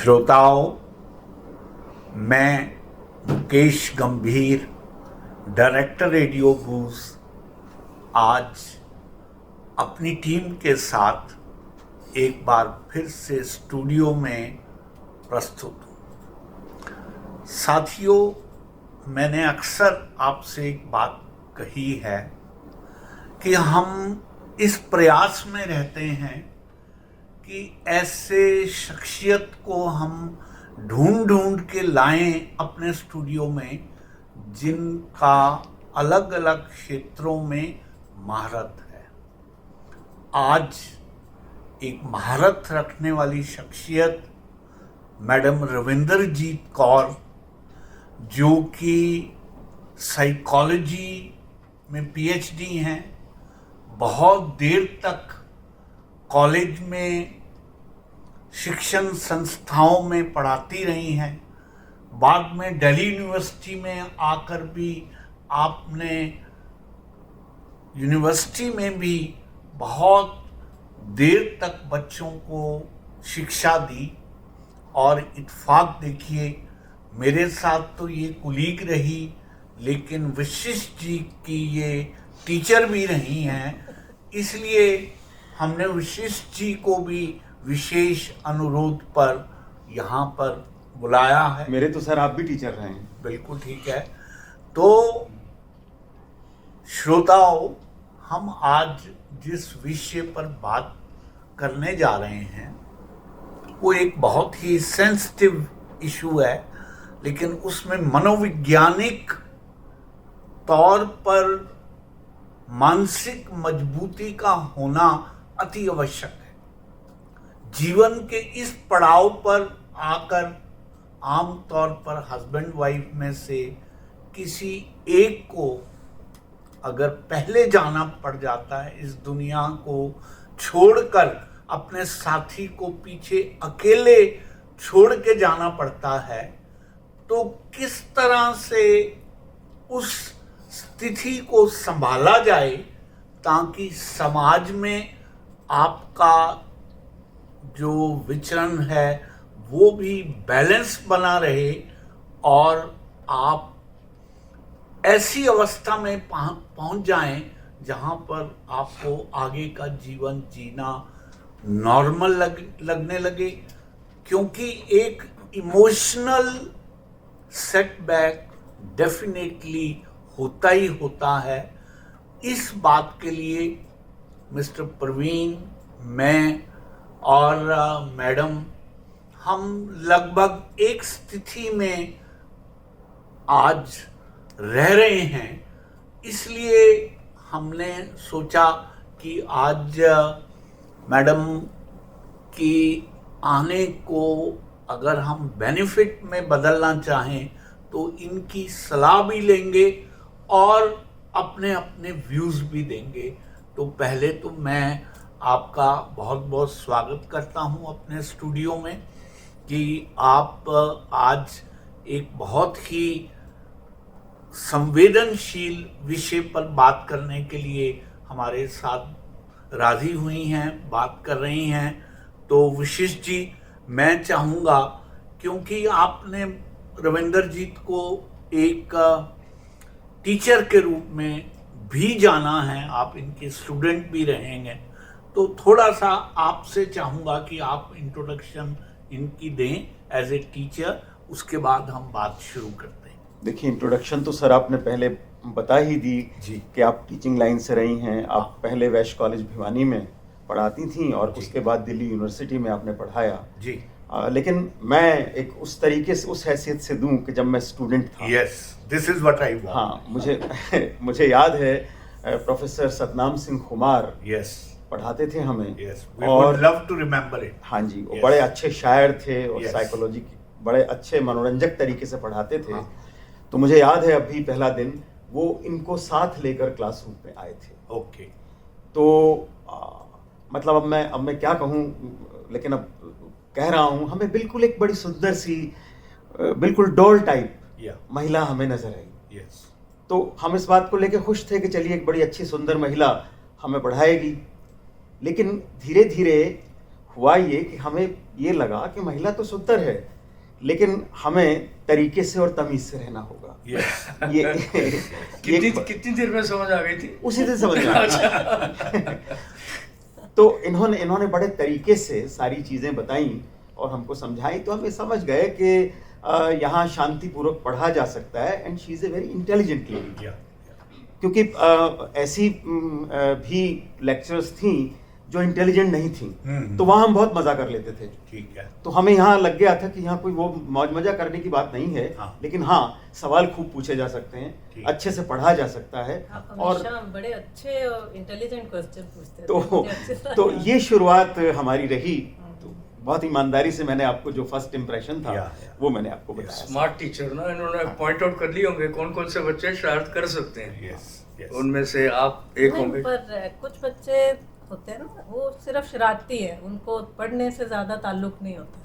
श्रोताओं, मैं मुकेश गंभीर, डायरेक्टर रेडियो गूज, आज अपनी टीम के साथ एक बार फिर से स्टूडियो में प्रस्तुत हूँ। साथियों, मैंने अक्सर आपसे एक बात कही है कि हम इस प्रयास में रहते हैं कि ऐसे शख्सियत को हम ढूंढ के लाएं अपने स्टूडियो में जिनका अलग अलग क्षेत्रों में महारत है। आज एक महारत रखने वाली शख्सियत मैडम रविंदरजीत कौर, जो कि साइकोलॉजी में पीएचडी हैं, बहुत देर तक कॉलेज में शिक्षण संस्थाओं में पढ़ाती रही हैं। बाद में दिल्ली यूनिवर्सिटी में आकर भी आपने यूनिवर्सिटी में भी बहुत देर तक बच्चों को शिक्षा दी। और इत्फाक देखिए, मेरे साथ तो ये कुलीग रही, लेकिन वशिष्ठ जी की ये टीचर भी रही हैं। इसलिए हमने वशिष्ठ जी को भी विशेष अनुरोध पर यहाँ पर बुलाया है। मेरे तो सर आप भी टीचर रहे हैं। बिल्कुल ठीक है। तो श्रोताओं, हम आज जिस विषय पर बात करने जा रहे हैं वो एक बहुत ही सेंसिटिव इशू है, लेकिन उसमें मनोवैज्ञानिक तौर पर मानसिक मजबूती का होना अति आवश्यक है। जीवन के इस पड़ाव पर आकर आमतौर पर हस्बैंड वाइफ में से किसी एक को अगर पहले जाना पड़ जाता है, इस दुनिया को छोड़कर अपने साथी को पीछे अकेले छोड़ के जाना पड़ता है, तो किस तरह से उस स्थिति को संभाला जाए ताकि समाज में आपका जो विचरण है वो भी बैलेंस बना रहे और आप ऐसी अवस्था में पहुंच जाएं जहां पर आपको आगे का जीवन जीना नॉर्मल लगने लगे। क्योंकि एक इमोशनल सेटबैक डेफिनेटली होता ही होता है। इस बात के लिए मिस्टर प्रवीण, मैं और मैडम, हम लगभग एक स्थिति में आज रह रहे हैं। इसलिए हमने सोचा कि आज मैडम की आने को अगर हम बेनिफिट में बदलना चाहें तो इनकी सलाह भी लेंगे और अपने अपने व्यूज़ भी देंगे। तो पहले तो मैं आपका बहुत बहुत स्वागत करता हूं अपने स्टूडियो में कि आप आज एक बहुत ही संवेदनशील विषय पर बात करने के लिए हमारे साथ राजी हुई हैं, बात कर रही हैं। तो वशिष्ठ जी, मैं चाहूँगा, क्योंकि आपने रविंदरजीत को एक टीचर के रूप में भी जाना है, आप इनके स्टूडेंट भी रहेंगे, तो थोड़ा सा आपसे चाहूँगा कि आप इंट्रोडक्शन इनकी दें एज ए टीचर, उसके बाद हम बात शुरू करते हैं। देखिए, इंट्रोडक्शन तो सर आपने पहले बता ही दी जी कि आप टीचिंग लाइन से रही हैं। आप पहले वैश्य कॉलेज भिवानी में पढ़ाती थीं और उसके बाद दिल्ली यूनिवर्सिटी में आपने पढ़ाया जी। लेकिन मैं एक उस तरीके से, उस हैसियत से दूं कि जब मैं स्टूडेंट था। Yes, this is what I want. हाँ, मुझे याद है प्रोफेसर सतनाम सिंह खुमार यस पढ़ाते थे हमें। Yes, we would love to remember it. हाँ जी, वो Yes. बड़े अच्छे शायर थे और Yes. साइकोलॉजी की बड़े अच्छे मनोरंजक तरीके से पढ़ाते थे। हाँ. तो मुझे याद है अभी पहला दिन वो इनको साथ लेकर क्लासरूम में आए थे। ओके। तो मतलब अब मैं क्या कहूँ, लेकिन अब कह रहा हूँ, हमें बिल्कुल एक बड़ी सुंदर सी बिल्कुल डॉल टाइप महिला हमें नजर आई। Yes. तो हम इस बात को लेकर खुश थे कि चलिए एक बड़ी अच्छी सुंदर महिला हमें पढ़ाएगी। लेकिन धीरे धीरे हुआ ये कि हमें ये लगा कि महिला तो सुंदर है, लेकिन हमें तरीके से और तमीज से रहना होगा। ये कितनी देर में समझ आ गई थी? उसी दिन समझ में आ गया। तो इन्होंने बड़े तरीके से सारी चीजें बताई और हमको समझाई, तो हम समझ गए कि यहाँ शांतिपूर्वक पढ़ा जा सकता है। And she is a very intelligent lady, क्योंकि ऐसी भी लेक्चरर्स थी जो इंटेलिजेंट नहीं थी, तो वहाँ हम बहुत मजा कर लेते थे। ठीक है। तो हमें यहाँ लग गया था कि यहाँ कोई वो मौज मजा करने की बात नहीं है, लेकिन हाँ, सवाल खूब पूछे जा सकते हैं, अच्छे से पढ़ा जा सकता है, और बड़े अच्छे और इंटेलिजेंट क्वेश्चन पूछते हैं। तो ये शुरुआत हमारी रही। तो बहुत ईमानदारी से मैंने आपको जो फर्स्ट इम्प्रेशन था वो मैंने आपको बताया। स्मार्ट टीचर ना, इन्होंने पॉइंट आउट कर लिए होंगे कौन कौन से बच्चे शरारत कर सकते हैं। उनमें से आप एक होंगे। पर कुछ बच्चे होते हैं ना, वो सिर्फ शरारती है, उनको पढ़ने से ज़्यादा ताल्लुक नहीं होता।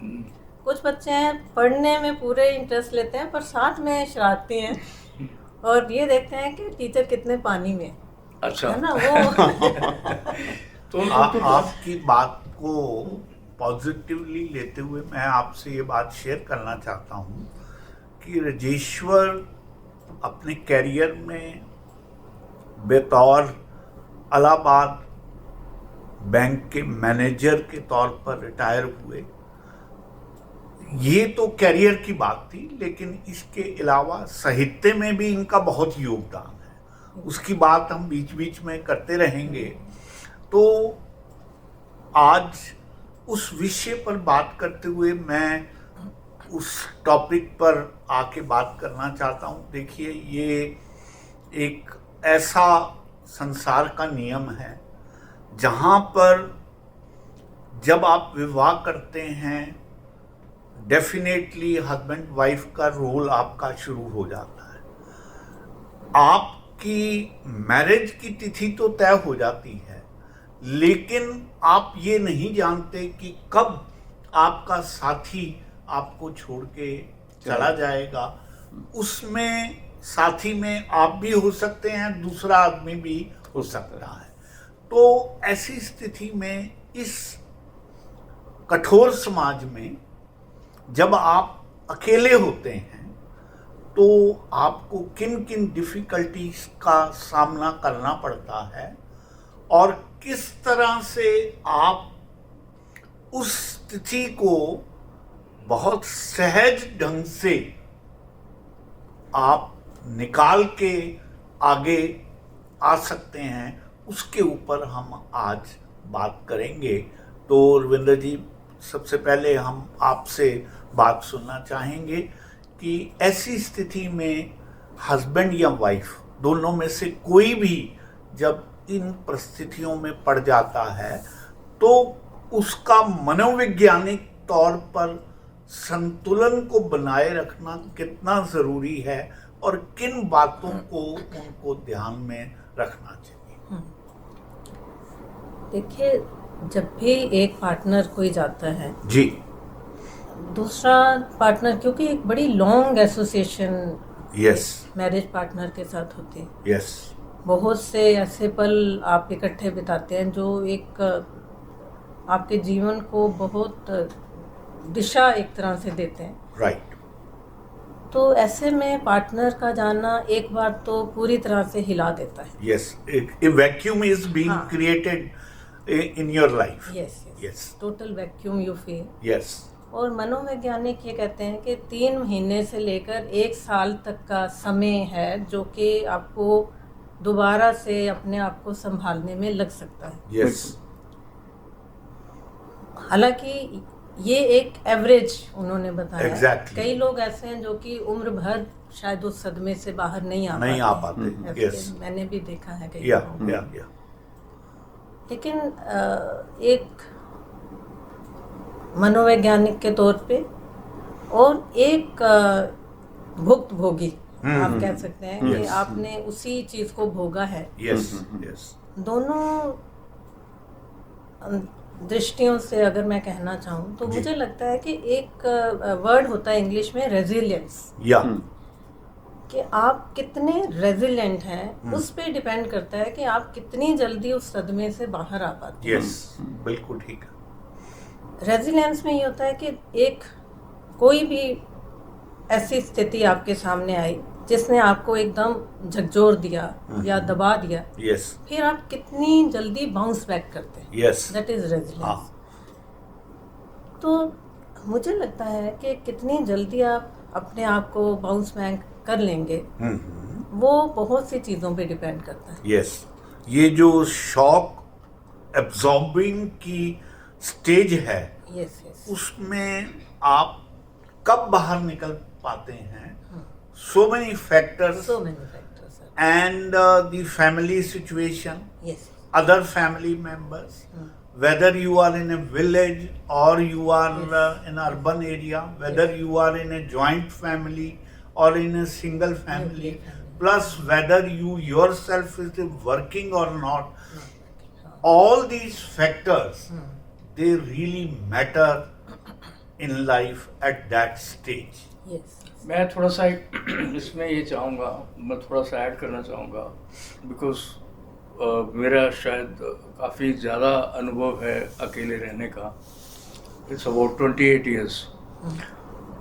कुछ बच्चे हैं पढ़ने में पूरे इंटरेस्ट लेते हैं, पर साथ में शरारती हैं और ये देखते हैं कि टीचर कितने पानी में। अच्छा, है ना वो। तो आपकी बात को पॉजिटिवली लेते हुए मैं आपसे ये बात शेयर करना चाहता हूँ कि राजेश्वर अपने कैरियर में बतौर इलाहाबाद बैंक के मैनेजर के तौर पर रिटायर हुए। ये तो कैरियर की बात थी, लेकिन इसके अलावा साहित्य में भी इनका बहुत योगदान है। उसकी बात हम बीच बीच में करते रहेंगे। तो आज उस विषय पर बात करते हुए मैं उस टॉपिक पर आके बात करना चाहता हूँ। देखिए, ये एक ऐसा संसार का नियम है जहाँ पर जब आप विवाह करते हैं, डेफिनेटली हस्बैंड वाइफ का रोल आपका शुरू हो जाता है। आपकी मैरिज की तिथि तो तय हो जाती है, लेकिन आप ये नहीं जानते कि कब आपका साथी आपको छोड़ के चला जाएगा। उसमें साथी में आप भी हो सकते हैं, दूसरा आदमी भी हो सकता है। तो ऐसी स्थिति में इस कठोर समाज में जब आप अकेले होते हैं तो आपको किन किन डिफिकल्टीज का सामना करना पड़ता है और किस तरह से आप उस स्थिति को बहुत सहज ढंग से आप निकाल के आगे आ सकते हैं, उसके ऊपर हम आज बात करेंगे। तो रविंद्र जी, सबसे पहले हम आपसे बात सुनना चाहेंगे कि ऐसी स्थिति में हस्बैंड या वाइफ दोनों में से कोई भी जब इन परिस्थितियों में पड़ जाता है तो उसका मनोवैज्ञानिक तौर पर संतुलन को बनाए रखना कितना ज़रूरी है और किन बातों को उनको ध्यान में रखना चाहिए। देखिए, जब भी एक पार्टनर कोई जाता है जी, दूसरा पार्टनर, क्योंकि एक बड़ी long association yes marriage partner के साथ होती है, यस, बहुत से ऐसे पल आप इकट्ठे बिताते हैं जो एक आपके जीवन को बहुत दिशा एक तरह से देते हैं। राइट। तो ऐसे में पार्टनर का जाना एक बार तो पूरी तरह से हिला देता है। Yes, A vacuum is being created in your life. Yes. Total vacuum you feel. Yes. और मनोवैज्ञानिक ये कहते हैं कि 3 महीने से लेकर 1 साल तक का समय है जो कि आपको दोबारा से अपने आप को संभालने में लग सकता है। Yes. हालांकि ये एक एवरेज उन्होंने बताया। Exactly. कई लोग ऐसे हैं जो कि उम्र भर शायद उस सदमे से बाहर नहीं आ पाते। Yes. मैंने भी देखा है कई लोगों को। लेकिन एक मनोवैज्ञानिक के तौर पे और एक भुक्तभोगी आप कह सकते हैं कि आपने उसी चीज को भोगा है। दोनों दृष्टियों से अगर मैं कहना चाहूँ तो मुझे लगता है कि एक वर्ड होता है इंग्लिश में रेजिलियंस, कि आप कितने रेजिलेंट हैं उस पे डिपेंड करता है कि आप कितनी जल्दी उस सदमे से बाहर आ पाते हैं। यस, बिल्कुल ठीक है। रेजिलियंस में ये होता है कि एक कोई भी ऐसी स्थिति आपके सामने आई जिसने आपको एकदम झकझोर दिया या दबा दिया, यस फिर आप कितनी जल्दी बाउंस बैक करते हैं, यस दैट इज रेजिलियंस। हाँ तो मुझे लगता है कि कितनी जल्दी आप अपने आप को बाउंस बैक कर लेंगे वो बहुत सी चीज़ों पे डिपेंड करता है। यस ये जो शॉक एब्जॉर्बिंग की स्टेज है यस यस उसमें आप कब बाहर निकल पाते हैं, so many factors so many factors sir. and the family situation, yes other family members, whether you are in a village or you are in urban area, whether you are in a joint family or in a single family, plus whether you yourself is working or not, all these factors they really matter in life at that stage. Yes मैं थोड़ा सा इसमें ये चाहूँगा, मैं थोड़ा सा add करना चाहूँगा बिकॉज मेरा शायद काफ़ी ज़्यादा अनुभव है अकेले रहने का। It's about 28 years.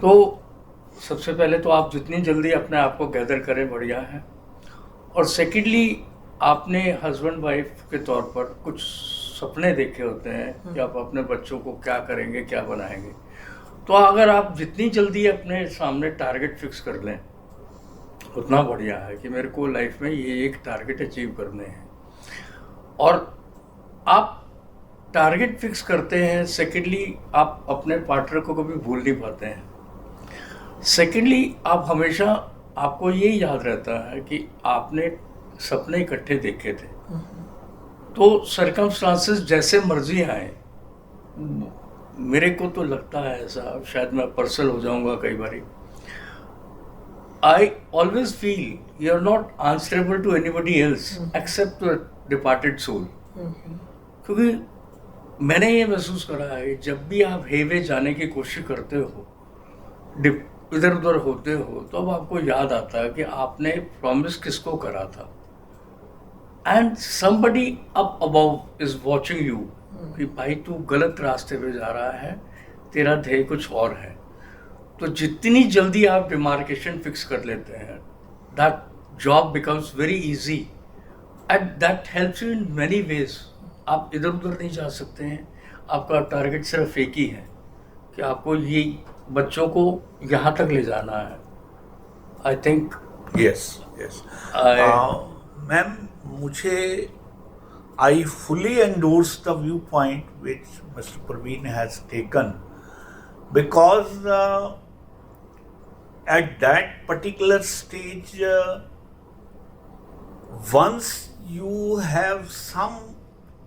तो सबसे पहले तो आप जितनी जल्दी अपने आप को गैदर करें बढ़िया है, और सेकेंडली आपने हस्बैंड वाइफ के तौर पर कुछ सपने देखे होते हैं कि आप अपने बच्चों को क्या करेंगे, क्या बनाएंगे। तो अगर आप जितनी जल्दी अपने सामने टारगेट फिक्स कर लें उतना बढ़िया है कि मेरे को लाइफ में ये एक टारगेट अचीव करने हैं, और आप टारगेट फिक्स करते हैं। सेकेंडली आप अपने पार्टनर को कभी भूल नहीं पाते हैं। सेकेंडली आप हमेशा, आपको ये याद रहता है कि आपने सपने इकट्ठे देखे थे, तो सर्कमस्टांसेस जैसे मर्जी आए, मेरे को तो लगता है ऐसा, शायद मैं पर्सनल हो जाऊंगा कई बारी, I always feel you are not answerable to anybody else except your departed soul. क्योंकि मैंने ये महसूस करा है जब भी आप हेवे जाने की कोशिश करते हो, इधर उधर होते हो, तो अब आपको याद आता है कि आपने प्रॉमिस किसको करा था, and somebody up above is watching you कि भाई तू गलत रास्ते पे जा रहा है, तेरा ध्येय कुछ और है। तो जितनी जल्दी आप डिमार्केशन फिक्स कर लेते हैं, that job becomes very easy and that helps you in many ways. आप इधर उधर नहीं जा सकते हैं, आपका टारगेट सिर्फ एक ही है कि आपको ये बच्चों को यहाँ तक ले जाना है। I think yes yes ma'am, मुझे I fully endorse the viewpoint which Mr. Praveen has taken, because at that particular stage, once you have some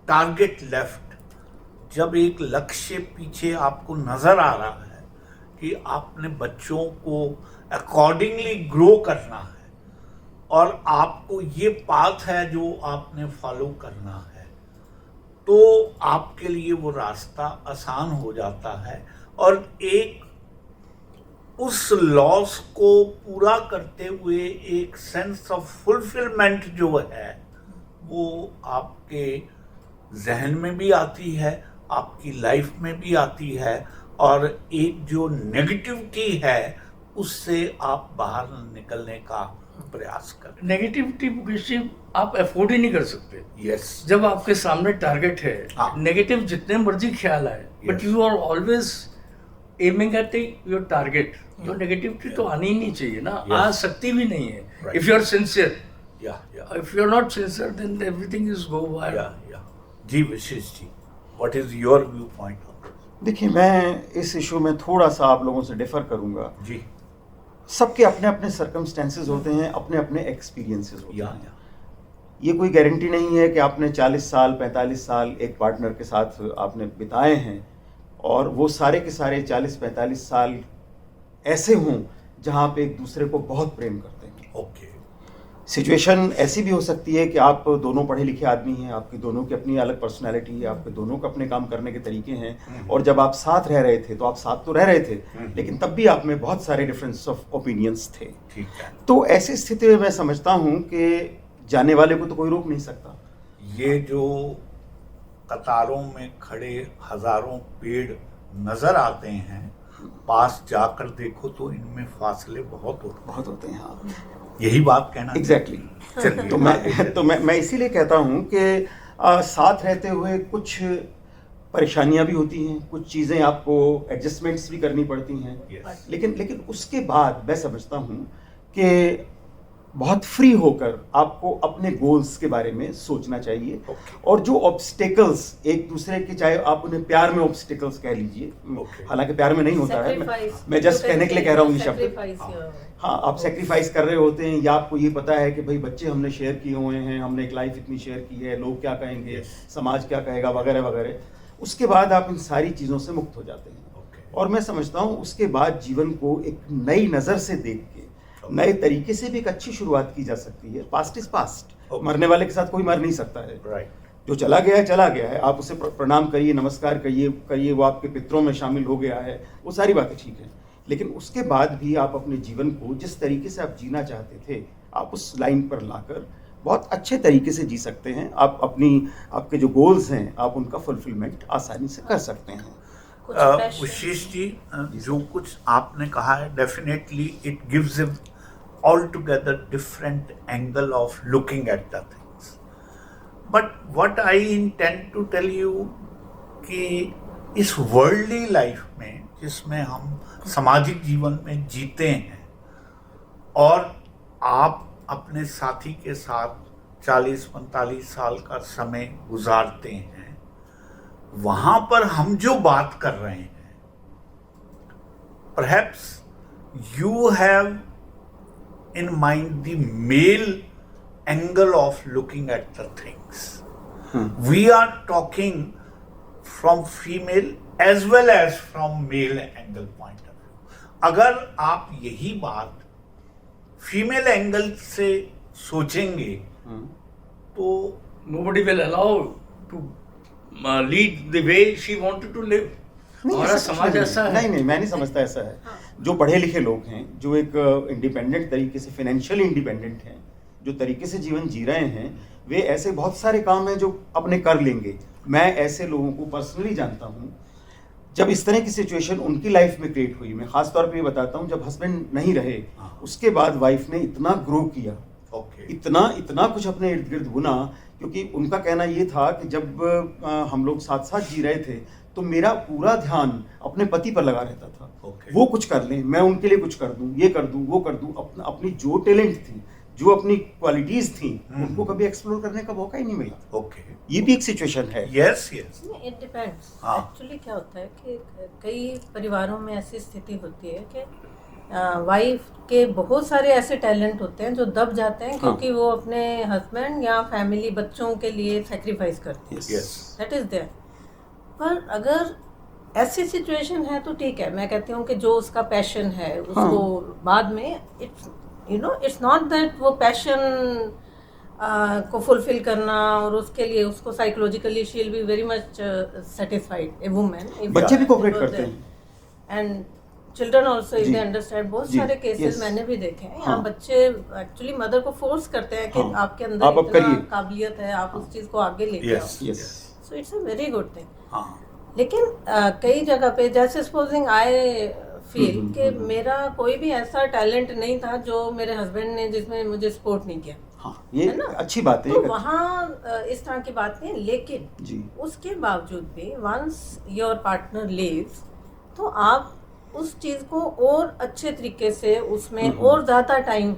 target left, जब एक लक्ष्य पीछे आपको नजर आ रहा है कि आपने बच्चों को अकॉर्डिंगली ग्रो करना है और आपको ये पाथ है जो आपने फॉलो करना है, तो आपके लिए वो रास्ता आसान हो जाता है, और एक उस लॉस को पूरा करते हुए एक सेंस ऑफ फुलफिलमेंट जो है वो आपके जहन में भी आती है, आपकी लाइफ में भी आती है, और एक जो नेगेटिविटी है उससे आप बाहर निकलने का प्रयास करें। नेगेटिविटी मुकेशी आप अफोर्ड ही नहीं कर सकते। यस जब आपके सामने टारगेट है, हाँ। नेगेटिव जितने मर्जी ख्याल आए, but you are always aiming at your target, तो नेगेटिविटी तो आनी ही नहीं चाहिए ना, आ सकती भी नहीं है। If you are sincere, if you are not sincere then everything is go viral. जी Vishesh ji, what is your view point? देखिए, मैं इस इशू में थोड़ा सा आप लोगों से डिफर करूंगा जी। सबके अपने अपने सर्कमस्टेंसेस होते हैं, अपने अपने एक्सपीरियंसेस होते हैं। ये कोई गारंटी नहीं है कि आपने 40 साल 45 साल एक पार्टनर के साथ आपने बिताए हैं और वो सारे के सारे 40-45 साल ऐसे हों जहाँ पे एक दूसरे को बहुत प्रेम करते हैं। ओके। सिचुएशन ऐसी भी हो सकती है कि आप दोनों पढ़े लिखे आदमी हैं, आपकी दोनों की अपनी अलग पर्सनैलिटी है, आपके दोनों के अपने काम करने के तरीके हैं, और जब आप साथ रह रहे थे तो आप साथ तो रह रहे थे, लेकिन तब भी आप में बहुत सारे डिफरेंस ऑफ ओपिनियंस थे। ठीक है। तो ऐसी स्थिति में मैं समझता हूँ कि जाने वाले को तो कोई रोक नहीं सकता। ये जो कतारों में खड़े हजारों पेड़ नजर आते हैं, पास जाकर देखो तो इनमें फासले बहुत होते हैं। हाँ, यही बात कहना एग्जैक्टली। चलिए, तो मैं इसीलिए कहता हूँ कि साथ रहते हुए कुछ परेशानियां भी होती हैं, कुछ चीज़ें आपको एडजस्टमेंट्स भी करनी पड़ती हैं। Yes. लेकिन उसके बाद मैं समझता हूँ कि बहुत फ्री होकर आपको अपने गोल्स के बारे में सोचना चाहिए। Okay. और जो ऑब्स्टिकल्स एक दूसरे के, चाहे आप उन्हें प्यार में ऑब्स्टिकल्स कह लीजिए, Okay. हालांकि प्यार में नहीं होता है, Sacrifice. मैं जस्ट You can कहने के लिए say कह रहा हूँ ये you शब्द। sacrifice your- हाँ, आप सेक्रीफाइस कर रहे होते हैं, या आपको ये पता है कि भाई बच्चे हमने शेयर किए हुए हैं, हमने एक लाइफ इतनी शेयर की है, लोग क्या कहेंगे, Yes. समाज क्या कहेगा, वगैरह वगैरह। उसके बाद आप इन सारी चीज़ों से मुक्त हो जाते हैं। Okay. और मैं समझता हूँ उसके बाद जीवन को एक नई नज़र से देख के, नए तरीके से भी एक अच्छी शुरुआत की जा सकती है। Past is past, Okay. मरने वाले के साथ कोई मर नहीं सकता है। राइट, जो चला गया है चला गया है, आप उसे प्रणाम करिए, नमस्कार करिए, वो आपके पितरों में शामिल हो गया है, वो सारी बातें ठीक है। लेकिन उसके बाद भी आप अपने जीवन को जिस तरीके से आप जीना चाहते थे, आप उस लाइन पर लाकर बहुत अच्छे तरीके से जी सकते हैं। आप आपके जो गोल्स हैं, आप उनका फुलफिलमेंट आसानी से कर सकते हैं। कुछ passion- विशेष जी, जो कुछ आपने कहा है, definitely it gives A altogether different angle of looking at the things. But what I intend to tell you कि इस वर्ल्डली लाइफ में, जिसमें हम सामाजिक जीवन में जीते हैं और आप अपने साथी के साथ 40-45 साल का समय गुजारते हैं, वहाँ पर हम जो बात कर रहे हैं, perhaps you have in mind the male angle of looking at the things. We are talking from female as well as from male angle point of view. अगर आप यही बात फीमेल एंगल से सोचेंगे तो Nobody will allow to lead the way she wanted to live. हमारा ऐसा कुछ समाज नहीं ऐसा है। है। नहीं, मैं नहीं समझता ऐसा है। जो पढ़े लिखे लोग हैं, जो एक इंडिपेंडेंट तरीके से, फाइनेंशियली इंडिपेंडेंट हैं, जो तरीके से जीवन जी रहे हैं, वे ऐसे बहुत सारे काम हैं जो अपने कर लेंगे। मैं ऐसे लोगों को पर्सनली जानता हूँ। जब इस तरह की सिचुएशन उनकी लाइफ में क्रिएट हुई, मैं खास तौर पे ये बताता हूँ, जब हस्बैंड नहीं रहे, उसके बाद वाइफ ने इतना ग्रो किया, ओके, इतना कुछ अपने इर्द गिर्द बुना, क्योंकि उनका कहना ये था कि जब हम लोग साथ साथ जी रहे थे, तो मेरा पूरा ध्यान अपने पति पर लगा रहता था। Okay. वो कुछ कर लें, मैं उनके लिए कुछ कर दूं, ये कर दूं, वो कर दूं। अपनी जो टैलेंट थी, जो अपनी क्वालिटीज थी, उनको कभी एक्सप्लोर करने का मौका ही नहीं मिला। ओके, ये भी एक सिचुएशन है। Yes yes, it depends. हाँ। एक्चुअली क्या होता है कि कई परिवारों में ऐसी स्थिति होती है कि वाइफ के बहुत सारे ऐसे टैलेंट होते हैं जो दब जाते हैं क्योंकि वो अपने हस्बैंड या फैमिली, बच्चों के लिए सेक्रीफाइस करते हैं। Yes, that is there. पर अगर ऐसी सिचुएशन है तो ठीक है, मैं कहती हूँ कि जो उसका पैशन है उसको बाद में इट्स नॉट दैट वो पैशन को फुलफिल करना, और उसके लिए उसको psychologically she will be very much satisfied a woman. बच्चे भी कोऑपरेट करते हैं एंड चिल्ड्रन ऑल्सो जी। They understand. बहुत जी, सारे केसेस yes। मैंने भी देखे हैं। हाँ। यहाँ बच्चे एक्चुअली मदर को फोर्स करते हैं कि हाँ। आपके अंदर आप अब इतना करिए। काबिलियत है, आप उस चीज को आगे लेके आओ। Yes yes. So it's a very good thing. हाँ, लेकिन कई जगह पे, जैसे सपोजिंग आई फील कि मेरा कोई भी ऐसा टैलेंट नहीं था जो मेरे हस्बैंड ने, जिसमें मुझे सपोर्ट नहीं किया, हाँ, ये है ना? अच्छी बात है। तो वहाँ इस तरह की बात नहीं है। लेकिन जी, उसके बावजूद भी वंस योर पार्टनर लीव्स, तो आप उस चीज को और अच्छे तरीके से उसमें और ज्यादा टाइम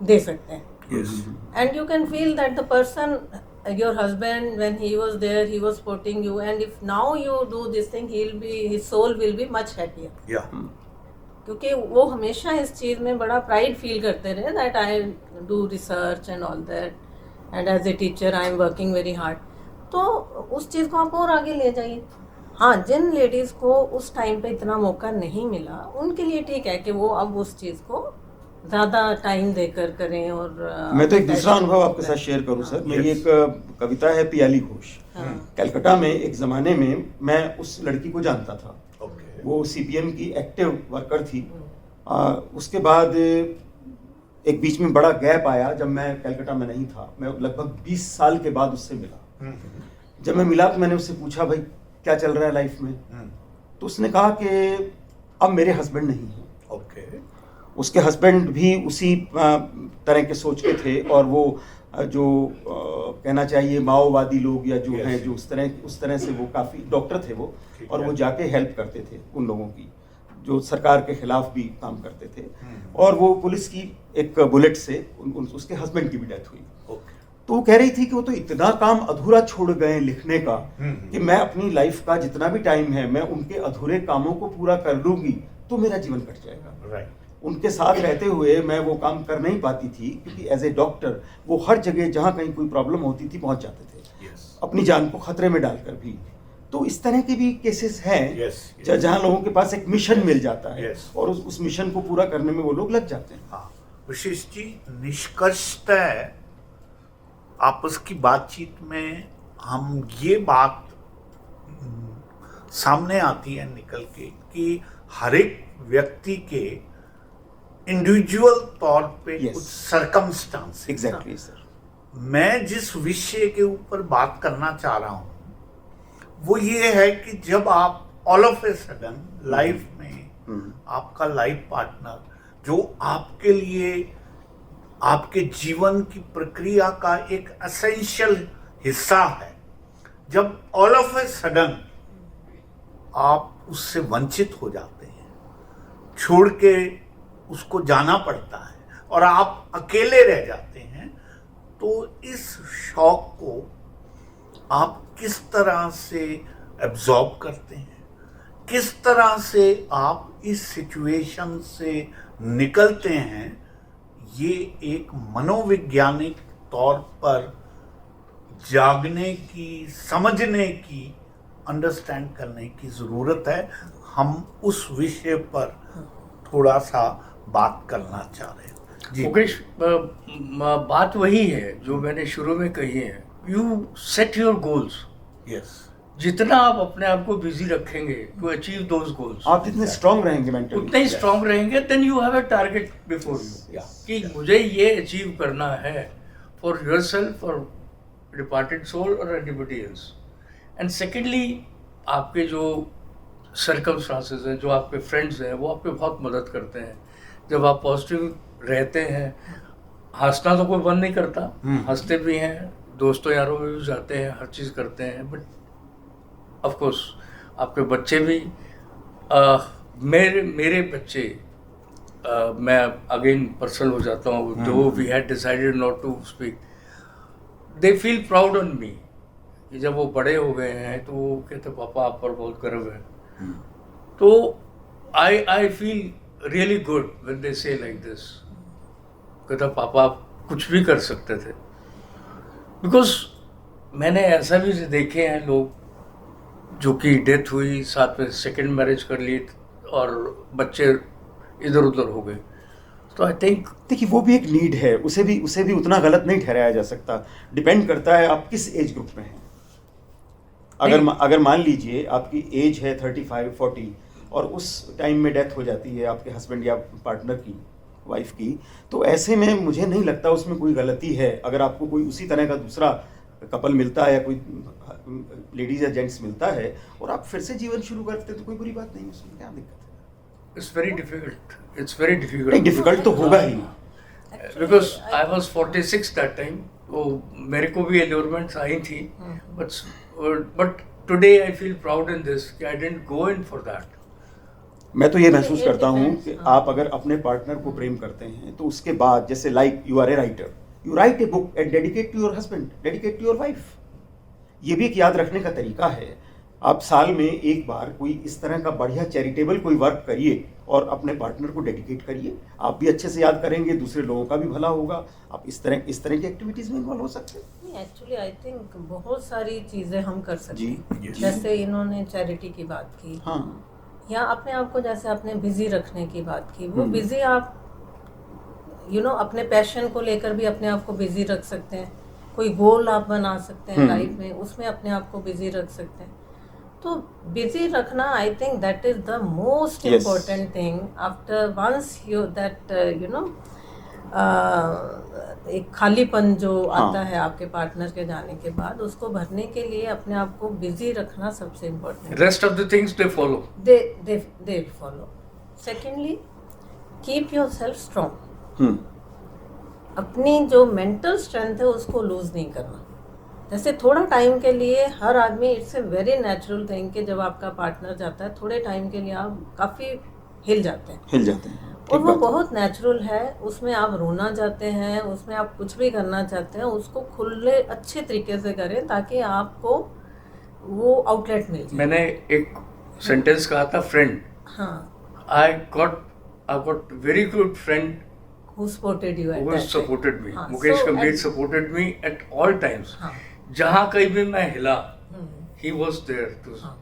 दे सकते हैं। Yes, And you can feel that the person, your husband, when he was there, he was supporting you, and if now you do this thing, his soul will be much happier. या, क्योंकि वो हमेशा इस चीज़ में बड़ा pride feel करते रहे that I do research and all that, and as a teacher I am working very hard. तो उस चीज़ को आप और आगे ले जाइए। हाँ, जिन लेडीज़ को उस टाइम पे इतना मौका नहीं मिला, उनके लिए ठीक है कि वो अब उस चीज़ को ज़्यादा टाइम देकर करें। और मैं तो एक दूसरा अनुभव आपके साथ शेयर करूं सर। मेरी एक कविता है पियाली घोष। कलकत्ता में एक ज़माने में मैं उस लड़की को जानता था। ओके, वो सीपीएम की एक्टिव वर्कर थी। उसके बाद एक बीच में बड़ा गैप आया जब मैं कलकत्ता में नहीं था। मैं लगभग 20 साल के बाद उससे मिला। जब मैं मिला तो मैंने उससे पूछा, भाई क्या चल रहा है लाइफ में? तो उसने कहा कि अब मेरे हस्बैंड नहीं हैं। ओके। उसके हस्बैंड भी उसी तरह के सोच के थे, और वो जो कहना चाहिए माओवादी लोग या जो Yes. हैं, जो उस तरह से वो काफ़ी डॉक्टर थे वो, ठीक और है। वो जाके हेल्प करते थे उन लोगों की जो सरकार के खिलाफ भी काम करते थे। और वो पुलिस की एक बुलेट से उसके हस्बैंड की भी डेथ हुई। ओके। तो वो कह रही थी कि वो तो इतना काम अधूरा छोड़ गए लिखने का हम्म। कि मैं अपनी लाइफ का जितना भी टाइम है मैं उनके अधूरे कामों को पूरा कर लूंगी तो मेरा जीवन कट जाएगा। राइट। उनके साथ रहते हुए मैं वो काम कर नहीं पाती थी, क्योंकि एज ए डॉक्टर वो हर जगह जहाँ कहीं कोई प्रॉब्लम होती थी पहुँच जाते थे, यस। अपनी जान को खतरे में डालकर भी। तो इस तरह के भी केसेस हैं Yes, yes. जहाँ लोगों के पास एक मिशन मिल जाता है, Yes. और उस मिशन को पूरा करने में वो लोग लग जाते हैं। हाँ विशेष जी, निष्कर्षतः आपस की बातचीत में हम ये बात सामने आती है निकल के कि हर एक व्यक्ति के इंडिविजुअल तौर पे Yes. कुछ सर्कमस्टांस। Exactly sir. मैं जिस विषय के ऊपर बात करना चाह रहा हूँ वो ये है कि जब आप all of a sudden life में आपका लाइफ पार्टनर जो आपके लिए आपके जीवन की प्रक्रिया का एक एसेंशियल हिस्सा है, जब ऑल ऑफ ए सडन आप उससे वंचित हो जाते हैं, छोड़ के उसको जाना पड़ता है और आप अकेले रह जाते हैं, तो इस शॉक को आप किस तरह से एब्जॉर्ब करते हैं, किस तरह से आप इस सिचुएशन से निकलते हैं, ये एक मनोवैज्ञानिक तौर पर जागने की, समझने की, अंडरस्टैंड करने की ज़रूरत है। हम उस विषय पर थोड़ा सा बात करना चाह रहे हैं जी। मुकेश, बात वही है जो मैंने शुरू में कही है, you set your goals. Yes. जितना आप अपने आप को बिजी रखेंगे टू अचीव दोज गोल्स, आप जितने स्ट्रांग रहेंगे मेंटली, उतने ही स्ट्रांग रहेंगे। Then you have a target before you कि मुझे ये अचीव करना है for yourself, for departed soul और एनीबॉडी एल्स। एंड सेकेंडली, आपके जो सर्कमस्टांसेस हैं, जो आपके फ्रेंड्स हैं, वो आपकी बहुत मदद करते हैं। जब आप पॉजिटिव रहते हैं, हंसना तो कोई बंद नहीं करता, हंसते भी हैं, दोस्तों यारों में भी जाते हैं, हर चीज़ करते हैं। बट ऑफ कोर्स आपके बच्चे भी, मेरे बच्चे, मैं अगेन पर्सनल हो जाता हूँ, though we had decided not to speak, they feel proud on me कि जब वो बड़े हो गए हैं तो वो कहते पापा आप पर बहुत गर्व है। तो I feel really good when they से लाइक दिस, कहता पापा आप कुछ भी कर सकते थे। बिकॉज मैंने ऐसा भी देखे हैं लोग जो कि डेथ हुई, साथ में सेकंड मैरिज कर ली और बच्चे इधर उधर हो गए। तो आई थिंक देखिए वो भी एक नीड है, उसे भी उतना गलत नहीं ठहराया जा सकता। डिपेंड करता है आप किस एज ग्रुप में हैं। अगर मान लीजिए आपकी एज है 35-40 और उस टाइम में डेथ हो जाती है आपके हस्बैंड या पार्टनर की, वाइफ की, तो ऐसे में मुझे नहीं लगता उसमें कोई गलती है। अगर आपको कोई उसी तरह का दूसरा कपल मिलता है या कोई लेडीज या जेंट्स मिलता है और आप फिर से जीवन शुरू करते तो कोई बुरी बात नहीं, उसमें क्या दिक्कत है? It's very difficult, it's very difficult. नहीं, डिफिकल्ट तो होगा ही, because I was 46 that time, तो मेरे को भी एल्योरमेंट्स आई थी। But today I feel proud in this कि I didn't go in for that. मैं तो ये महसूस करता हूँ कि आप अगर अपने पार्टनर को प्रेम करते हैं तो उसके बाद, जैसे like you are a writer, you write a book and dedicate to your husband, dedicate to your wife. ये भी एक याद रखने का तरीका है। आप साल में एक बार कोई इस तरह का बढ़िया चैरिटेबल कोई वर्क करिए और अपने पार्टनर को डेडिकेट करिए। आप भी अच्छे से याद करेंगे, दूसरे लोगों का भी भला होगा। आप इस तरह की एक्टिविटीज में इन्वॉल्व हो सकते हैं। एक्चुअली आई थिंक बहुत सारी चीज़ें हम कर सकते हैं। yes. जैसे इन्होंने चैरिटी की बात की, हाँ, या अपने आप को जैसे आपने बिजी रखने की बात की, वो बिजी आप अपने पैशन को लेकर भी अपने आप को बिजी रख सकते हैं। कोई गोल आप बना सकते हैं लाइफ में, उसमें अपने आप को बिजी रख सकते हैं। तो बिजी रखना, I think that is the most important thing after once you that एक खालीपन जो आता है आपके पार्टनर के जाने के बाद, उसको भरने के लिए अपने आप को बिजी रखना सबसे important. Rest of the things they follow. They follow. Secondly, keep your self strong. अपनी जो मेंटल स्ट्रेंथ है उसको लूज नहीं करना। जैसे थोड़ा टाइम के लिए हर आदमी, it's a very natural thing कि जब आपका पार्टनर जाता है थोड़े टाइम के लिए आप काफ़ी हिल जाते हैं और वो बहुत नेचुरल है। उसमें आप रोना चाहते हैं, उसमें आप कुछ भी करना चाहते हैं, उसको खुले अच्छे तरीके से करें ताकि आपको वो आउटलेट मिल जाए। मैंने एक सेंटेंस कहा था, फ्रेंड। हाँ, I got very good friend who supported you at who that time. supported me. हाँ, मुकेश so गंभीर at- supported me at all times. हाँ, जहाँ कहीं भी मैं हिला, हम्म, he was there to हाँ।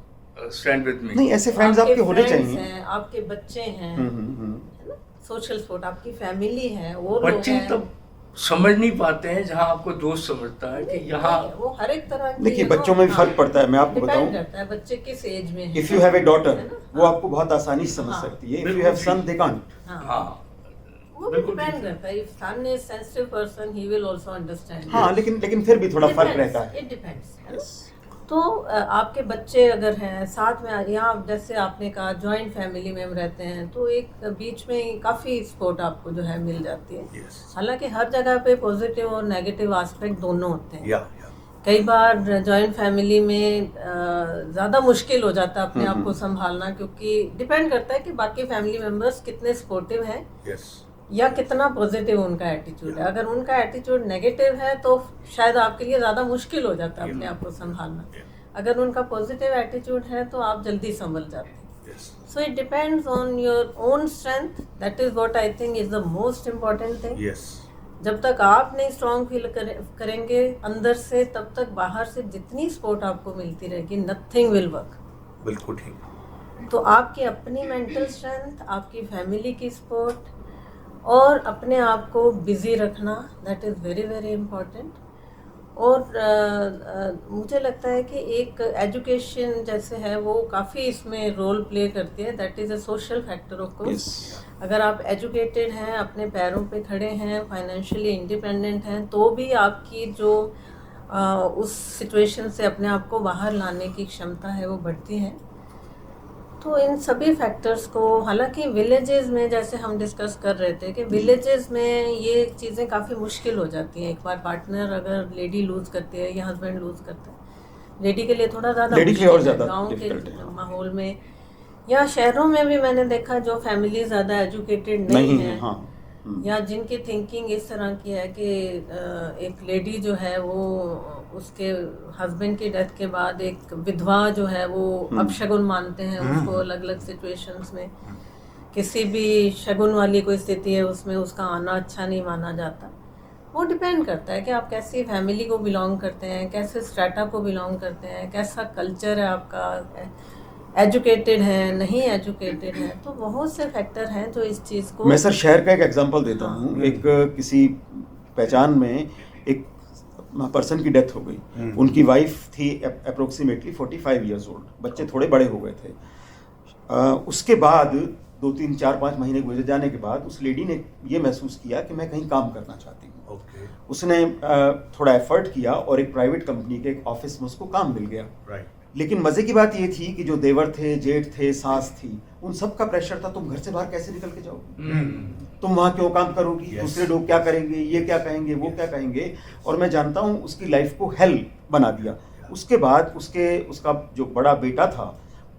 stand with me. नहीं, ऐसे फ्रेंड्स आपके होने friends चाहिए। हैं, आपके बच्चे हैं, हम्म। है ना, सोशल सपोर्ट, आपकी फैमिली है, वो लोग बच्चे हैं। तब समझ नहीं पाते हैं जहाँ आपको दोस्त समझता है कि यहाँ नहीं, वो हर एक तरह की, देखिए, you know, बच्चों में भी हाँ, फर्क पड़ता है। मैं आपको depend बताऊं, करता है बच्चे किस एज में है। If you have a daughter, है ना? वो आपको बहुत आसानी से समझ हाँ। सकती है। इफ यू बिल्कुल हैव ठीक। सन, दे कांट। हाँ, हाँ वो भी बिल्कुल डिपेंड ठीक है। करता है। If son is sensitive person, he will also understand. हाँ, लेकिन फिर भी थोड़ा फर्क रहता है। It depends. तो आपके बच्चे अगर हैं साथ में, यहाँ जैसे आपने कहा जॉइंट फैमिली में हम रहते हैं, तो एक बीच में काफ़ी सपोर्ट आपको जो है मिल जाती है। Yes. हालांकि हर जगह पे पॉजिटिव और नेगेटिव एस्पेक्ट दोनों होते हैं। या कई बार जॉइंट फैमिली में ज़्यादा मुश्किल हो जाता है अपने आप को संभालना, क्योंकि डिपेंड करता है कि बाकी फैमिली मेम्बर्स कितने सपोर्टिव हैं यस या कितना पॉजिटिव उनका एटीट्यूड है। अगर उनका एटीट्यूड नेगेटिव है तो शायद आपके लिए ज़्यादा मुश्किल हो जाता है अपने आप को संभालना। अगर उनका पॉजिटिव एटीट्यूड है तो आप जल्दी संभल जाते हैं। Yes so it depends on your own strength. That is what I think is the most important thing. Yes जब तक आप नहीं स्ट्रॉन्ग फील करेंगे अंदर से, तब तक बाहर से जितनी सपोर्ट आपको मिलती रहेगी, नथिंग विल वर्क। बिल्कुल ठीक। तो आपकी अपनी मेंटल स्ट्रेंथ, आपकी फैमिली की सपोर्ट और अपने आप को बिजी रखना, that is very very important. और मुझे लगता है कि एक एजुकेशन जैसे है वो काफ़ी इसमें रोल प्ले करती है। That is a social factor of course. अगर आप एजुकेटेड हैं, अपने पैरों पे खड़े हैं, फाइनेंशियली इंडिपेंडेंट हैं, तो भी आपकी जो उस सिचुएशन से अपने आप को बाहर लाने की क्षमता है वो बढ़ती है। तो इन सभी फैक्टर्स को, हालांकि विलेजेस में जैसे हम डिस्कस कर रहे थे कि विलेजेस में ये चीज़ें काफ़ी मुश्किल हो जाती हैं। एक बार पार्टनर अगर लेडी लूज़ करती है या हस्बैंड लूज़ करता है, लेडी के लिए थोड़ा ज़्यादा लेडी के लिए और मुश्किल है। ज़्यादा गाँव difficult है। के माहौल में या शहरों में भी मैंने देखा जो फैमिली ज़्यादा एजुकेटेड नहीं है, हाँ। या जिनकी थिंकिंग इस तरह की है कि एक लेडी जो है वो उसके हस्बैंड की डेथ के बाद एक विधवा जो है वो अपशगुन मानते हैं उसको। अलग अलग सिचुएशंस में किसी भी शगुन वाली कोई स्थिति है उसमें उसका आना अच्छा नहीं माना जाता। वो डिपेंड करता है कि आप कैसी फैमिली को बिलोंग करते हैं, कैसे स्ट्रेटा को बिलोंग करते हैं, कैसा कल्चर है आपका, एजुकेटेड है नहीं एजुकेटेड है। तो बहुत से फैक्टर हैं जो इस चीज़ को। मैं सर शहर का एक एग्जांपल देता हाँ। हूँ। एक किसी पहचान में एक पर्सन की डेथ हो गई। उनकी वाइफ थी अप्रोक्सीमेटली 45 इयर्स ओल्ड, बच्चे थोड़े बड़े हो गए थे। उसके बाद 2-3-4-5 महीने गुजर जाने के बाद उस लेडी ने ये महसूस किया कि मैं कहीं काम करना चाहती हूँ। ओके उसने थोड़ा एफर्ट किया और एक प्राइवेट कंपनी के एक ऑफिस में उसको काम मिल गया। राइट लेकिन मजे की बात ये थी कि जो देवर थे, जेठ थे, सास थी, उन सब का प्रेशर था, तुम घर से बाहर कैसे निकल के जाओगे, तुम वहाँ क्यों काम करोगी, Yes. दूसरे लोग क्या करेंगे, ये क्या कहेंगे, वो क्या कहेंगे। और मैं जानता हूँ उसकी लाइफ को हेल बना दिया। उसके बाद उसका जो बड़ा बेटा था,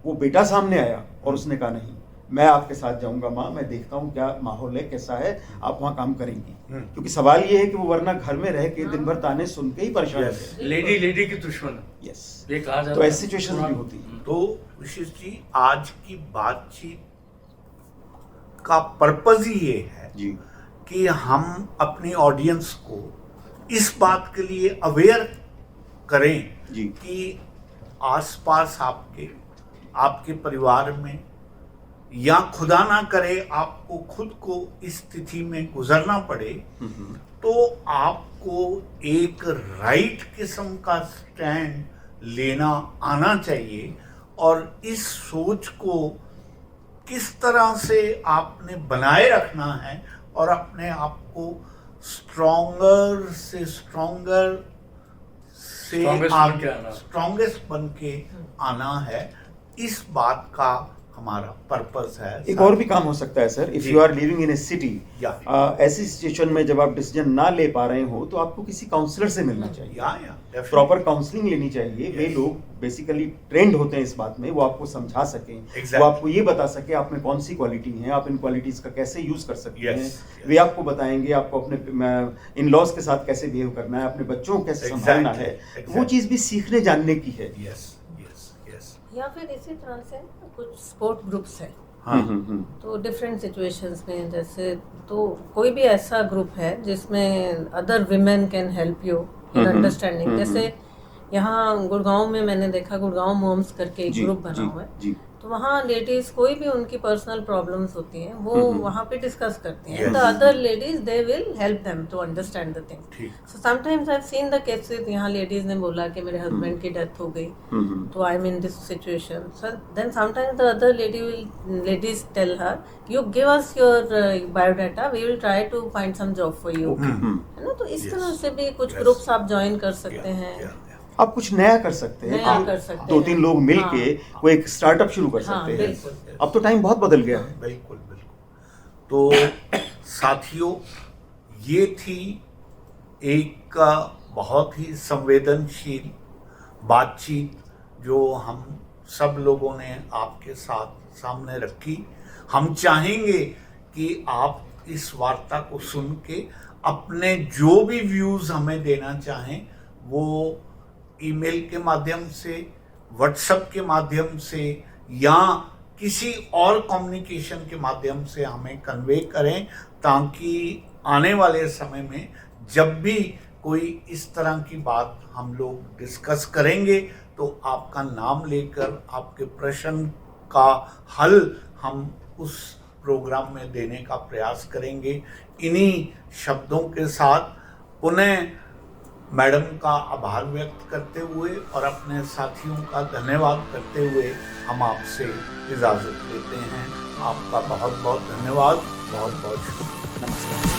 वो बेटा सामने आया और उसने कहा नहीं, मैं आपके साथ जाऊंगा माँ, मैं देखता हूँ क्या माहौल है, कैसा है, आप वहाँ काम करेंगी। क्योंकि सवाल ये है कि वो वरना घर में रह के दिन भर ताने सुन के ही परेशान Yes. है। लेडी की दुश्मन। यस, ये कहा जाता तो है। ऐसी सिचुएशन भी होती है। तो विशेष जी, आज की बातचीत का पर्पज ही ये है जी कि हम अपनी ऑडियंस को इस बात के लिए अवेयर करें जी कि आसपास आपके परिवार में या खुदा ना करे आपको खुद को इस स्थिति में गुजरना पड़े, तो आपको एक राइट किस्म का स्टैंड लेना आना चाहिए। और इस सोच को किस तरह से आपने बनाए रखना है और अपने आप को स्ट्रॉन्गर से स्ट्रॉन्गर से Strongest बन के आना। स्ट्रॉन्गेस्ट बन के आना है, इस बात का हमारा पर्पस है। एक और भी काम हो सकता है सर, इफ जी। You are living in a city, Yeah. ऐसी सिचुएशन में जब आप डिसीजन ना ले पा रहे हो तो आपको किसी काउंसलर से मिलना चाहिए, या definitely. प्रॉपर काउंसलिंग लेनी चाहिए। वे Yes. लोग बेसिकली ट्रेंड होते हैं इस बात में, वो आपको समझा सकें, Exactly. वो आपको ये बता सके आप में कौन सी क्वालिटी है, आप इन क्वालिटीज का कैसे यूज कर सकते Yes, हैं। yes. वे आपको बताएंगे आपको अपने इन लॉज के साथ कैसे बिहेव करना है, अपने बच्चों को कैसे संभालना है। Exactly. वो चीज भी सीखने जानने की है। Yes, yes, yes. या फिर इसी तरह से कुछ स्पोर्ट ग्रुप्स हैं, हाँ, तो डिफरेंट सिचुएशंस में, जैसे तो कोई भी ऐसा ग्रुप है जिसमें other women can help you in understanding. जैसे यहाँ गुड़गांव में मैंने देखा, गुड़गांव मॉम्स करके एक जी, ग्रुप बना जी, हुआ है, जी। तो वहाँ लेडीज कोई भी उनकी पर्सनल प्रॉब्लम्स होती हैं वो वहाँ पे डिस्कस करती हैं। Yes. The other ladies they will help them to understand the thing. ठीक। So sometimes I have seen the cases, यहाँ लेडीज ने बोला कि मेरे हस्बैंड की डेथ हो गई, तो I am in this situation. So then sometimes the other ladies tell her, you give us your biodata, we will try to find some job for you, है ना। तो इस Yes. तरह से भी कुछ Yes. ग्रुप्स आप ज्वाइन कर सकते Yeah, हैं। yeah, yeah. आप कुछ नया कर सकते हैं, नया आप कर सकते दो तीन हैं। लोग मिल के हाँ। वो एक स्टार्टअप शुरू कर हाँ, सकते हैं। बिल्कुल। अब तो टाइम बहुत बदल गया है। बिल्कुल बिल्कुल। तो साथियों, ये थी एक बहुत ही संवेदनशील बातचीत जो हम सब लोगों ने आपके साथ सामने रखी। हम चाहेंगे कि आप इस वार्ता को सुन के अपने जो भी व्यूज़ हमें देना चाहें वो ईमेल के माध्यम से, व्हाट्सएप के माध्यम से या किसी और कम्युनिकेशन के माध्यम से हमें कन्वे करें, ताकि आने वाले समय में जब भी कोई इस तरह की बात हम लोग डिस्कस करेंगे तो आपका नाम लेकर आपके प्रश्न का हल हम उस प्रोग्राम में देने का प्रयास करेंगे। इन्हीं शब्दों के साथ पुनः मैडम का आभार व्यक्त करते हुए और अपने साथियों का धन्यवाद करते हुए हम आपसे इजाज़त लेते हैं। आपका बहुत बहुत धन्यवाद, बहुत बहुत शुक्रिया। नमस्कार।